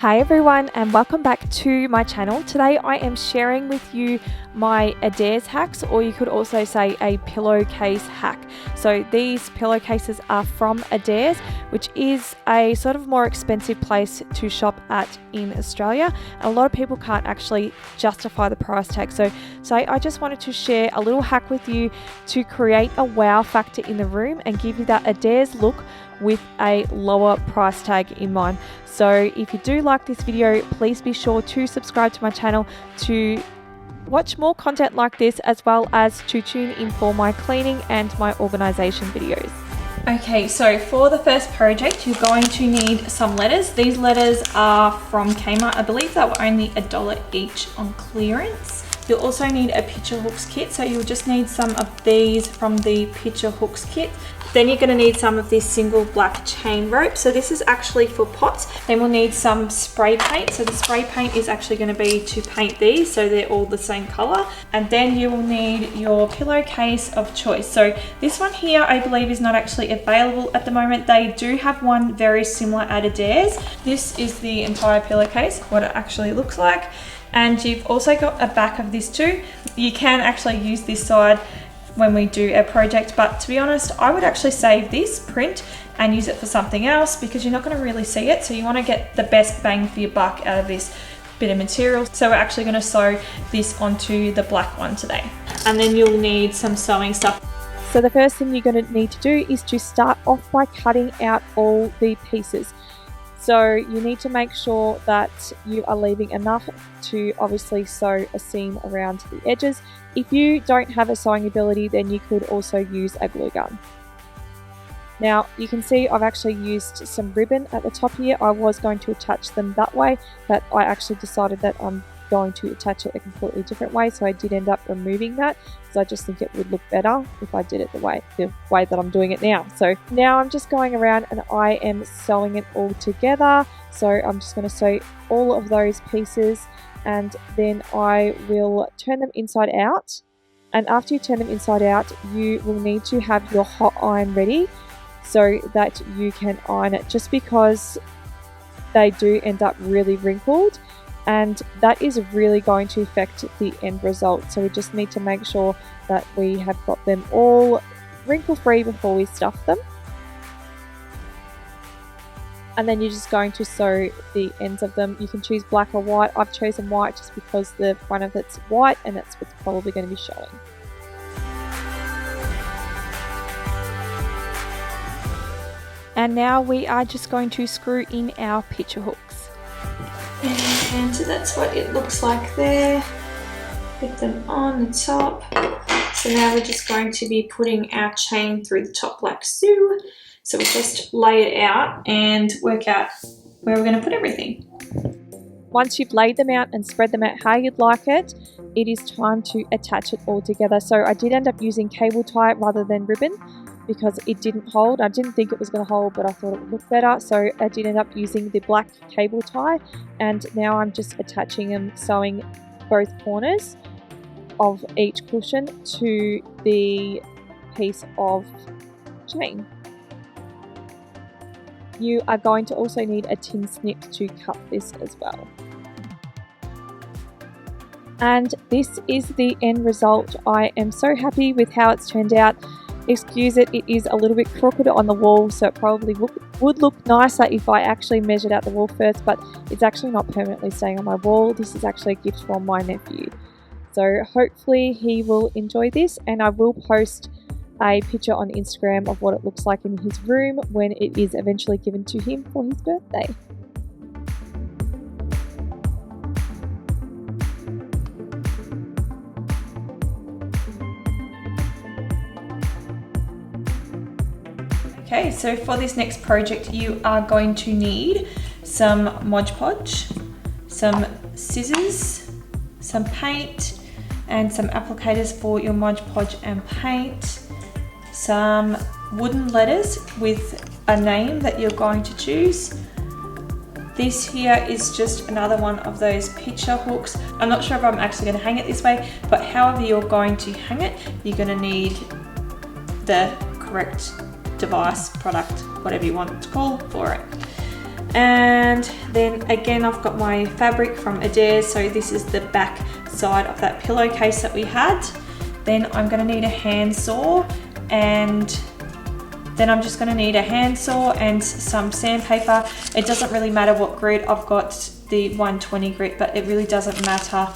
Hi everyone and welcome back to my channel. Today I am sharing with you my Adairs hacks, or you could also say a pillowcase hack. So these pillowcases are from Adairs, which is a sort of more expensive place to shop at in Australia. And a lot of people can't actually justify the price tag. So I just wanted to share a little hack with you to create a wow factor in the room and give you that Adairs look with a lower price tag in mind. So if you do like this video, please be sure to subscribe to my channel to watch more content like this, as well as to tune in for my cleaning and my organization videos. Okay, so for the first project, you're going to need some letters. These letters are from Kmart. I believe they were only $1 each on clearance. You'll also need a picture hooks kit, so you'll just need some of these from the picture hooks kit. Then you're going to need some of this single black chain rope. So this is actually for pots. Then we'll need some spray paint. So the spray paint is actually going to be to paint these so they're all the same color. And then you will need your pillowcase of choice. So this one here, I believe, is not actually available at the moment. They do have one very similar at Adairs. This is the entire pillowcase, what it actually looks like. And you've also got a back of this too. You can actually use this side when we do a project, but to be honest, I would actually save this print and use it for something else because you're not going to really see it. So you want to get the best bang for your buck out of this bit of material. So we're actually going to sew this onto the black one today. And then you'll need some sewing stuff. So the first thing you're going to need to do is to start off by cutting out all the pieces. So you need to make sure that you are leaving enough to obviously sew a seam around the edges. If you don't have a sewing ability, then you could also use a glue gun. Now you can see I've actually used some ribbon at the top here. I was going to attach them that way, but I actually decided that I'm going to attach it a completely different way, so I did end up removing that because I just think it would look better if I did it the way that I'm doing it now. So now I'm just going around and I am sewing it all together. So I'm just going to sew all of those pieces and then I will turn them inside out. And after you turn them inside out, you will need to have your hot iron ready so that you can iron it, just because they do end up really wrinkled. And that is really going to affect the end result. So we just need to make sure that we have got them all wrinkle free before we stuff them. And then you're just going to sew the ends of them. You can choose black or white. I've chosen white just because the front of it's white and that's what's probably going to be showing. And now we are just going to screw in our picture hooks. And that's what it looks like there. Put them on the top. So now we're just going to be putting our chain through the top like so. So we just lay it out and work out where we're going to put everything. Once you've laid them out and spread them out how you'd like it, it is time to attach it all together. So I did end up using cable tie rather than ribbon because it didn't hold. I didn't think it was going to hold, but I thought it would look better. So I did end up using the black cable tie, and now I'm just attaching them, sewing both corners of each cushion to the piece of chain. You are going to also need a tin snip to cut this as well. And this is the end result. I am so happy with how it's turned out. Excuse it, it is a little bit crooked on the wall, so it probably would look nicer if I actually measured out the wall first, but it's actually not permanently staying on my wall. This is actually a gift from my nephew. So hopefully he will enjoy this, and I will post a picture on Instagram of what it looks like in his room when it is eventually given to him for his birthday. Okay, so for this next project, you are going to need some Mod Podge, some scissors, some paint, and some applicators for your Mod Podge and paint, some wooden letters with a name that you're going to choose. This here is just another one of those picture hooks. I'm not sure if I'm actually going to hang it this way, but however you're going to hang it, you're going to need the correct device, product, whatever you want to call for it. And then again, I've got my fabric from Adairs, so this is the back side of that pillowcase that we had. Then I'm going to need a handsaw, and then I'm just going to need a handsaw and some sandpaper. It doesn't really matter what grit. I've got the 120 grit, but it really doesn't matter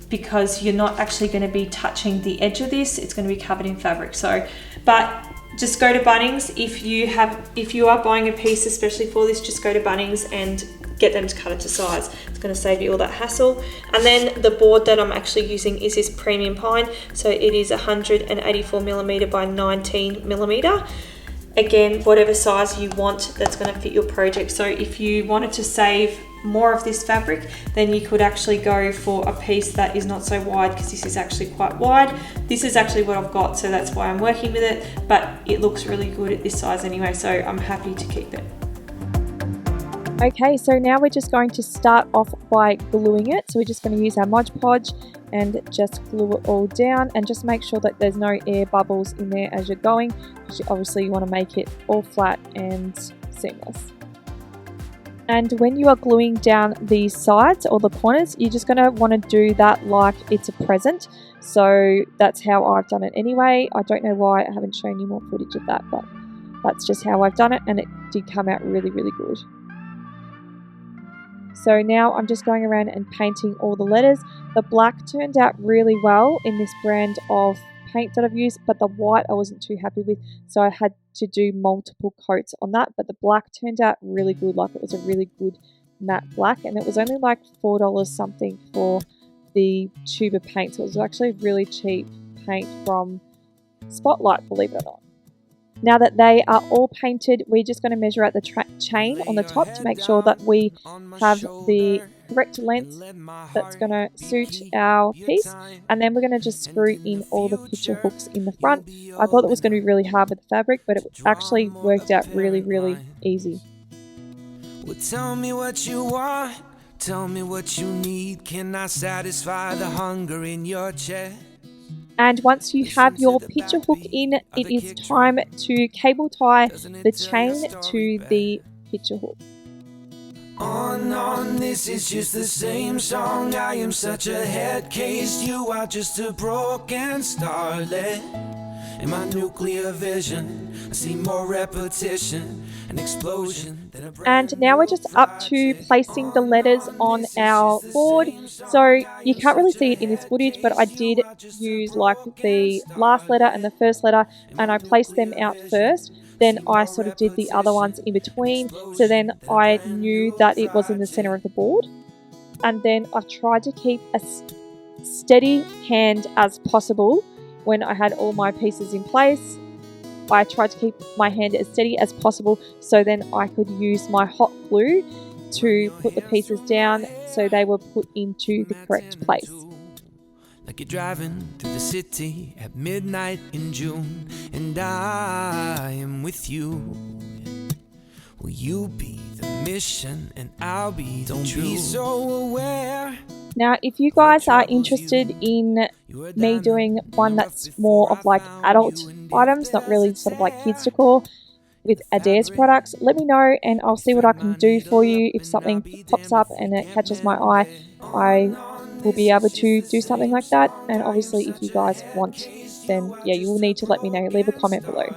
because you're not actually going to be touching the edge of this. It's going to be covered in fabric. So, but just go to Bunnings if you are buying a piece, especially for this. Just go to Bunnings and get them to cut it to size. It's going to save you all that hassle. And then the board that I'm actually using is this premium pine. So it is 184 millimeter by 19 millimeter. Again, whatever size you want that's going to fit your project. So if you wanted to save more of this fabric, then you could actually go for a piece that is not so wide, because this is actually quite wide. This is actually what I've got, so that's why I'm working with it, but it looks really good at this size anyway, so I'm happy to keep it. Okay, so now we're just going to start off by gluing it. So we're just going to use our Mod Podge and just glue it all down, and just make sure that there's no air bubbles in there as you're going, because obviously you want to make it all flat and seamless. And when you are gluing down the sides or the corners, you're just going to want to do that like it's a present. So that's how I've done it anyway. I don't know why I haven't shown you more footage of that, but that's just how I've done it, and it did come out really, really good. So now I'm just going around and painting all the letters. The black turned out really well in this brand of paint that I've used, but the white I wasn't too happy with, so I had to do multiple coats on that. But the black turned out really good, like it was a really good matte black, and it was only like $4 something for the tube of paint, so it was actually really cheap paint from Spotlight, believe it or not. Now that they are all painted, we're just going to measure out the chain on the top to make sure that we have the correct length that's going to suit our piece, and then we're going to just screw in all the picture hooks in the front. I thought it was going to be really hard with the fabric, but it actually worked out really, really easy. Well, tell me what you want, tell me what you need. Can I satisfy the hunger in your chest? And once you have your picture hook in, it is time to cable tie the chain to the picture hook. On, this is just the same song. I am such a head case, you are just a broken starlet. In my nuclear vision, I see more repetition, an explosion. And now we're just up to placing the letters on our board. So you can't really see it in this footage, but I did use like the last letter and the first letter, and I placed them out first. Then I sort of did the other ones in between. So then I knew that it was in the center of the board. And then I tried to keep a steady hand as possible when I had all my pieces in place. I tried to keep my hand as steady as possible, so then I could use my hot glue to put the pieces down so they were put into the correct place. Like you're driving through the city at midnight in June, and I am with you. Will you be the mission and I'll be the truth? Don't be so aware. Now, if you guys are interested in me doing one that's more of like adult items, not really sort of like kids decor with Adairs products, let me know and I'll see what I can do for you. If something pops up and it catches my eye, I will be able to do something like that. And obviously if you guys want, then yeah, you will need to let me know. Leave a comment below.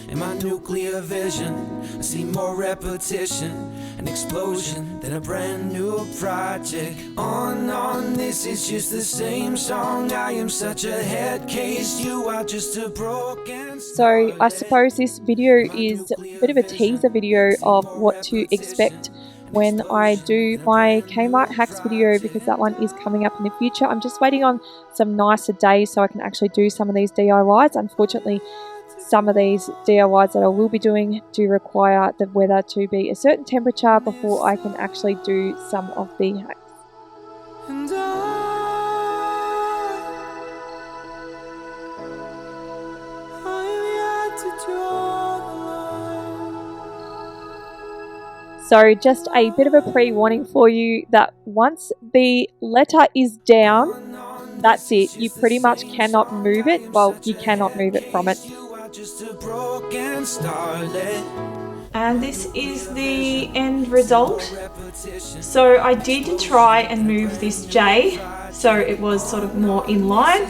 In my nuclear vision, I see more repetition, an explosion than a brand new project. On, this is just the same song. I am such a head case, you are just a broken. So I suppose this video is a bit of a teaser video of what to expect when I do my Kmart hacks video, because that one is coming up in the future. I'm just waiting on some nicer days so I can actually do some of these DIYs. Unfortunately, some of these DIYs that I will be doing do require the weather to be a certain temperature before I can actually do some of the hacks. And so just a bit of a pre-warning for you that once the letter is down, that's it. You pretty much cannot move it. Well, you cannot move it from it. just a broken starlet. and this is the end result. So I did try and move this J so it was sort of more in line,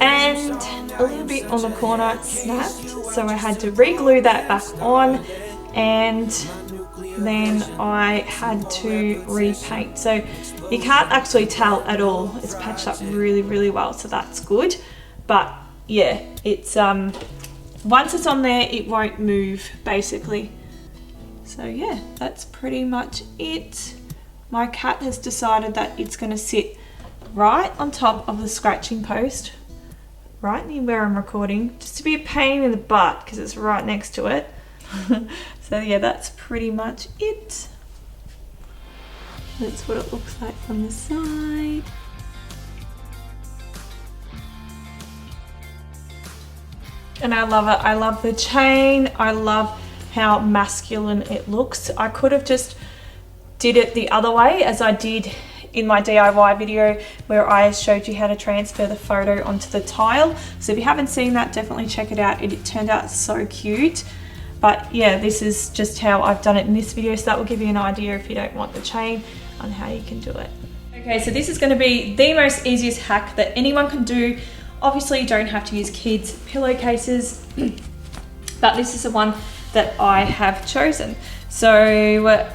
and a little bit on the corner it snapped, so I had to re-glue that back on, and then I had to repaint. So you can't actually tell at all, it's patched up really well, so that's good. But yeah, it's once it's on there it won't move basically. So yeah, that's pretty much it. My cat has decided that it's going to sit right on top of the scratching post, right near where I'm recording, just to be a pain in the butt because it's right next to it. So yeah, that's pretty much it. That's what it looks like from the side. And I love it. I love the chain. I love how masculine it looks. I could have just did it the other way as I did in my DIY video where I showed you how to transfer the photo onto the tile. So if you haven't seen that, definitely check it out. It turned out so cute. But yeah, this is just how I've done it in this video, so that will give you an idea if you don't want the chain on how you can do it. Okay, so this is going to be the most easiest hack that anyone can do. Obviously you don't have to use kids' pillowcases, but this is the one that I have chosen. So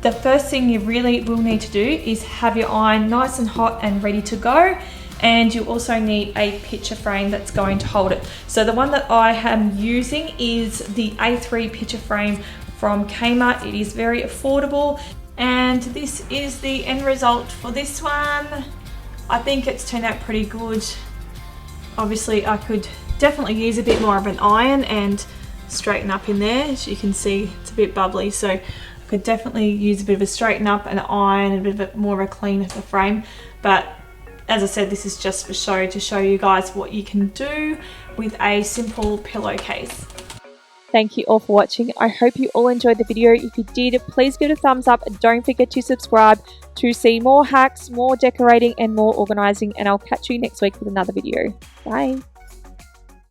the first thing you really will need to do is have your iron nice and hot and ready to go. And you also need a picture frame that's going to hold it. So the one that I am using is the A3 picture frame from Kmart. It is very affordable, and this is the end result for this one. I think it's turned out pretty good. Obviously I could definitely use a bit more of an iron and straighten up in there. As you can see, it's a bit bubbly, so I could definitely use a bit of a straighten up, an iron, and a bit of more of a clean of the frame. But as I said, this is just for show, to show you guys what you can do with a simple pillowcase. Thank you all for watching. I hope you all enjoyed the video. If you did, please give it a thumbs up. Don't forget to subscribe to see more hacks, more decorating and more organizing, and I'll catch you next week with another video. Bye.